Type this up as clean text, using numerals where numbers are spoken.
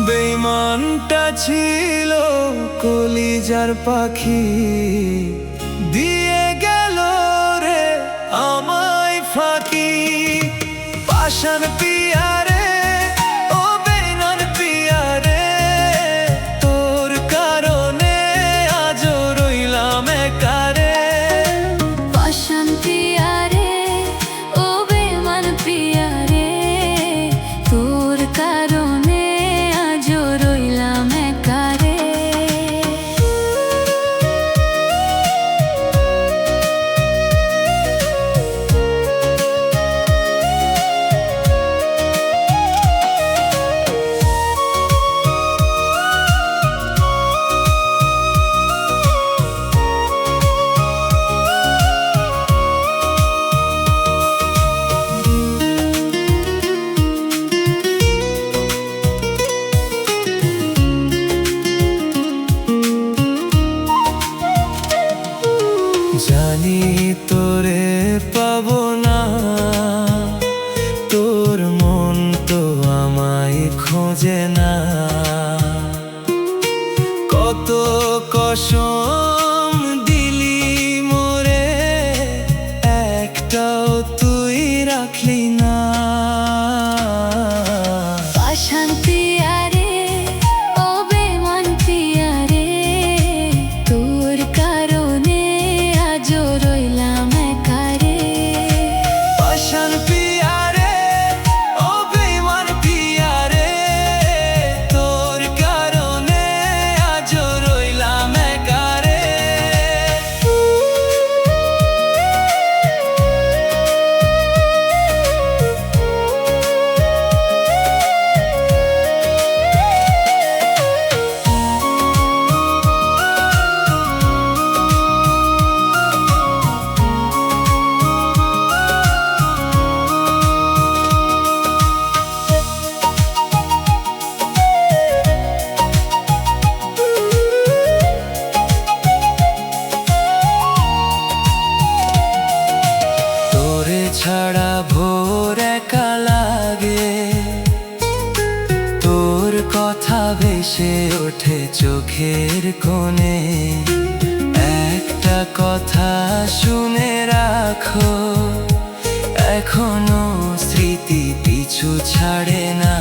বেঈমানটা ছিল কলিজার পাখি, দিয়ে গেল রে আমায় ফাঁকি। পাষাণ পিয়া রে, ও বেঈমান পিয়া রে, তোর কারণে আজও রইলাম একা রে। পাষাণ পিয়া রে, ও বেঈমান পিয়া রে, তোর কারণে আজও রইলাম একা রে। জানি তোরে পাবো না, তোর মন তো আমায় খোঁজে না। কত কসম দিলি মোরে, একটাও তুই রাখলি না। পাষাণ পিয়া রে, ও বেঈমান পিয়া রে, তোর কারণে আজও রইলাম একা রে। পাষাণ পিয়া রে, ও বেঈমান পিয়া রে, তোর কারণে আজও রইলাম একা রে। তোরে ছাড়া ভোর একা লাগে, তোর কথা ভেসে ওঠে চোখের কোণে। একটা কথা শুনে রাখো, এখনো স্মৃতি পিছু ছাড়ে না।